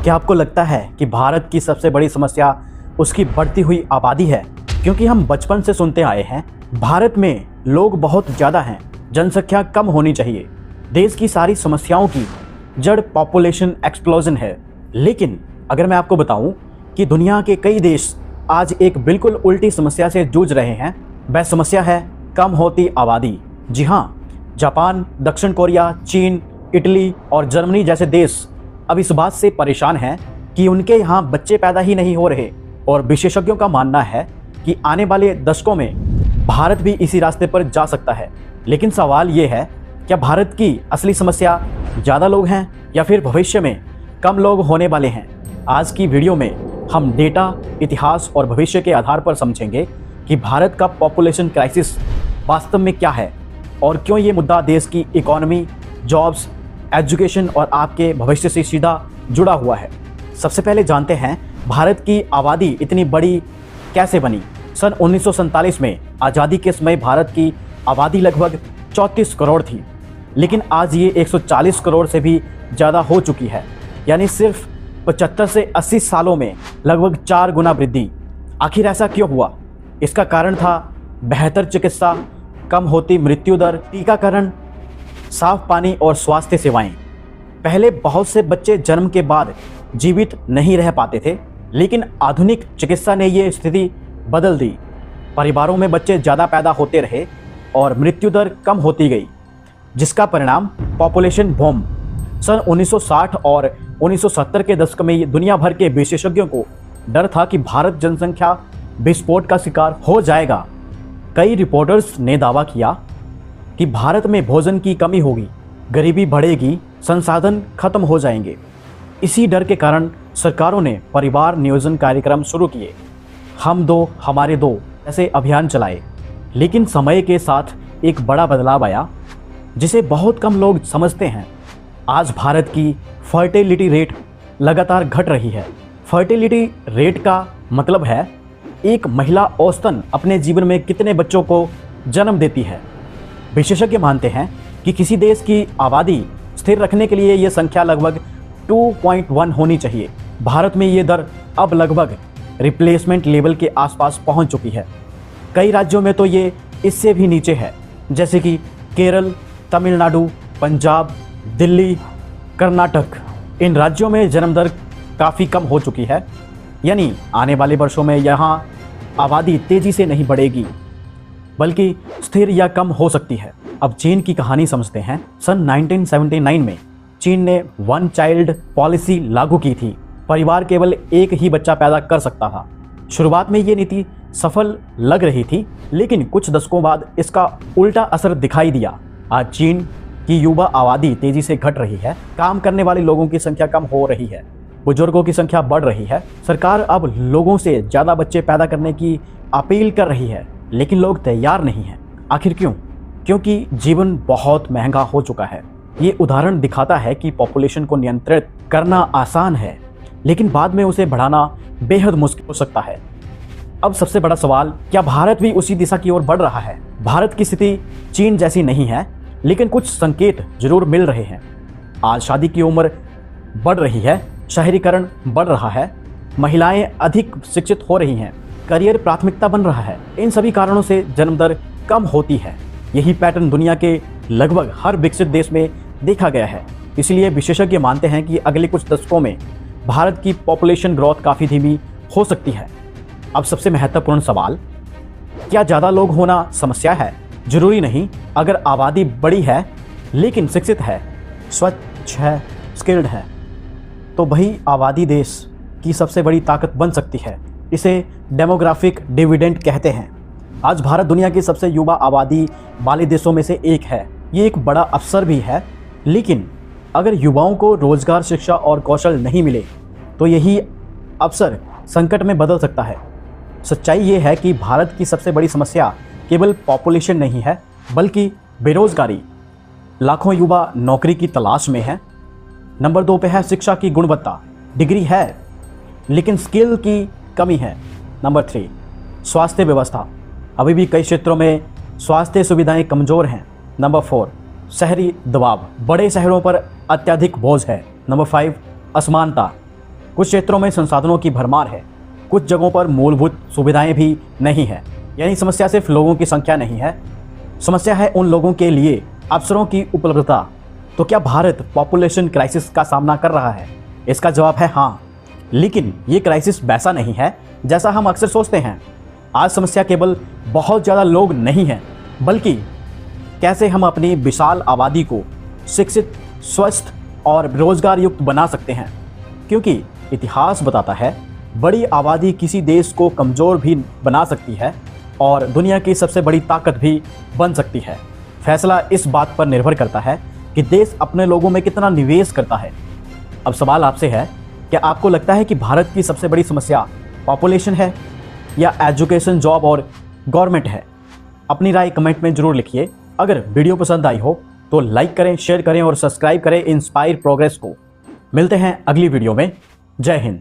क्या आपको लगता है कि भारत की सबसे बड़ी समस्या उसकी बढ़ती हुई आबादी है? क्योंकि हम बचपन से सुनते आए हैं भारत में लोग बहुत ज़्यादा हैं, जनसंख्या कम होनी चाहिए। देश की सारी समस्याओं की जड़ पॉपुलेशन एक्सप्लोजन है। लेकिन अगर मैं आपको बताऊं कि दुनिया के कई देश आज एक बिल्कुल उल्टी समस्या से जूझ रहे हैं, वह समस्या है कम होती आबादी। जी हाँ, जापान, दक्षिण कोरिया, चीन, इटली और जर्मनी जैसे देश अब इस बात से परेशान हैं कि उनके यहाँ बच्चे पैदा ही नहीं हो रहे और विशेषज्ञों का मानना है कि आने वाले दशकों में भारत भी इसी रास्ते पर जा सकता है। लेकिन सवाल ये है, क्या भारत की असली समस्या ज़्यादा लोग हैं या फिर भविष्य में कम लोग होने वाले हैं? आज की वीडियो में हम डेटा, इतिहास और भविष्य के आधार पर समझेंगे कि भारत का पॉपुलेशन क्राइसिस वास्तव में क्या है और क्यों ये मुद्दा देश की इकोनॉमी, जॉब्स, एजुकेशन और आपके भविष्य से सीधा जुड़ा हुआ है। सबसे पहले जानते हैं भारत की आबादी इतनी बड़ी कैसे बनी। सन 1947 में आज़ादी के समय भारत की आबादी लगभग 34 करोड़ थी, लेकिन आज ये 140 करोड़ से भी ज़्यादा हो चुकी है, यानी सिर्फ 75 से 80 सालों में लगभग 4 गुना वृद्धि। आखिर ऐसा क्यों हुआ? इसका कारण था बेहतर चिकित्सा, कम होती मृत्यु दर, टीकाकरण, साफ पानी और स्वास्थ्य सेवाएं। पहले बहुत से बच्चे जन्म के बाद जीवित नहीं रह पाते थे, लेकिन आधुनिक चिकित्सा ने ये स्थिति बदल दी। परिवारों में बच्चे ज़्यादा पैदा होते रहे और मृत्यु दर कम होती गई, जिसका परिणाम पॉपुलेशन बूम। सन 1960 और 1970 के दशक में दुनिया भर के विशेषज्ञों को डर था कि भारत जनसंख्या विस्फोट का शिकार हो जाएगा। कई रिपोर्टर्स ने दावा किया कि भारत में भोजन की कमी होगी, गरीबी बढ़ेगी, संसाधन खत्म हो जाएंगे। इसी डर के कारण सरकारों ने परिवार नियोजन कार्यक्रम शुरू किए, हम दो हमारे दो ऐसे अभियान चलाए। लेकिन समय के साथ एक बड़ा बदलाव आया जिसे बहुत कम लोग समझते हैं। आज भारत की फर्टिलिटी रेट लगातार घट रही है। फर्टिलिटी रेट का मतलब है एक महिला औसतन अपने जीवन में कितने बच्चों को जन्म देती है। विशेषज्ञ मानते हैं कि किसी देश की आबादी स्थिर रखने के लिए ये संख्या लगभग 2.1 होनी चाहिए। भारत में ये दर अब लगभग रिप्लेसमेंट लेवल के आसपास पहुंच चुकी है। कई राज्यों में तो ये इससे भी नीचे है, जैसे कि केरल, तमिलनाडु, पंजाब, दिल्ली, कर्नाटक। इन राज्यों में जन्म दर काफ़ी कम हो चुकी है, यानी आने वाले वर्षों में यहाँ आबादी तेज़ी से नहीं बढ़ेगी बल्कि स्थिर या कम हो सकती है। अब चीन की कहानी समझते हैं। सन 1979 में चीन ने वन चाइल्ड पॉलिसी लागू की थी। परिवार केवल एक ही बच्चा पैदा कर सकता था। शुरुआत में ये नीति सफल लग रही थी, लेकिन कुछ दशकों बाद इसका उल्टा असर दिखाई दिया। आज चीन की युवा आबादी तेजी से घट रही है, काम करने वाले लोगों की संख्या कम हो रही है, बुजुर्गों की संख्या बढ़ रही है। सरकार अब लोगों से ज़्यादा बच्चे पैदा करने की अपील कर रही है, लेकिन लोग तैयार नहीं हैं। आखिर क्यों? क्योंकि जीवन बहुत महंगा हो चुका है। ये उदाहरण दिखाता है कि पॉपुलेशन को नियंत्रित करना आसान है, लेकिन बाद में उसे बढ़ाना बेहद मुश्किल हो सकता है। अब सबसे बड़ा सवाल, क्या भारत भी उसी दिशा की ओर बढ़ रहा है? भारत की स्थिति चीन जैसी नहीं है, लेकिन कुछ संकेत जरूर मिल रहे हैं। आज शादी की उम्र बढ़ रही है, शहरीकरण बढ़ रहा है, महिलाएं अधिक शिक्षित हो रही हैं, करियर प्राथमिकता बन रहा है। इन सभी कारणों से जन्म दर कम होती है। यही पैटर्न दुनिया के लगभग हर विकसित देश में देखा गया है। इसलिए विशेषज्ञ मानते हैं कि अगले कुछ दशकों में भारत की पॉपुलेशन ग्रोथ काफ़ी धीमी हो सकती है। अब सबसे महत्वपूर्ण सवाल, क्या ज़्यादा लोग होना समस्या है? जरूरी नहीं। अगर आबादी बड़ी है लेकिन शिक्षित है, स्वच्छ है, स्किल्ड है, तो वही आबादी देश की सबसे बड़ी ताकत बन सकती है। इसे डेमोग्राफिक डिविडेंड कहते हैं। आज भारत दुनिया की सबसे युवा आबादी वाले देशों में से एक है। ये एक बड़ा अवसर भी है, लेकिन अगर युवाओं को रोजगार, शिक्षा और कौशल नहीं मिले तो यही अवसर संकट में बदल सकता है। सच्चाई ये है कि भारत की सबसे बड़ी समस्या केवल पॉपुलेशन नहीं है, बल्कि बेरोजगारी। लाखों युवा नौकरी की तलाश में हैं। नंबर 2 पे है शिक्षा की गुणवत्ता। डिग्री है लेकिन स्किल की कमी है। नंबर 3 स्वास्थ्य व्यवस्था। अभी भी कई क्षेत्रों में स्वास्थ्य सुविधाएं कमज़ोर हैं। नंबर 4 शहरी दबाव। बड़े शहरों पर अत्यधिक बोझ है। नंबर 5 असमानता। कुछ क्षेत्रों में संसाधनों की भरमार है, कुछ जगहों पर मूलभूत सुविधाएं भी नहीं है। यानी समस्या सिर्फ लोगों की संख्या नहीं है, समस्या है उन लोगों के लिए अवसरों की उपलब्धता। तो क्या भारत पॉपुलेशन क्राइसिस का सामना कर रहा है? इसका जवाब है हाँ, लेकिन ये क्राइसिस वैसा नहीं है जैसा हम अक्सर सोचते हैं। आज समस्या केवल बहुत ज़्यादा लोग नहीं हैं, बल्कि कैसे हम अपनी विशाल आबादी को शिक्षित, स्वस्थ और रोजगार युक्त बना सकते हैं। क्योंकि इतिहास बताता है, बड़ी आबादी किसी देश को कमज़ोर भी बना सकती है और दुनिया की सबसे बड़ी ताकत भी बन सकती है। फैसला इस बात पर निर्भर करता है कि देश अपने लोगों में कितना निवेश करता है। अब सवाल आपसे है, क्या आपको लगता है कि भारत की सबसे बड़ी समस्या पॉपुलेशन है या एजुकेशन, जॉब और गवर्नमेंट है? अपनी राय कमेंट में ज़रूर लिखिए। अगर वीडियो पसंद आई हो तो लाइक करें, शेयर करें और सब्सक्राइब करें इंस्पायर प्रोग्रेस को। मिलते हैं अगली वीडियो में। जय हिंद।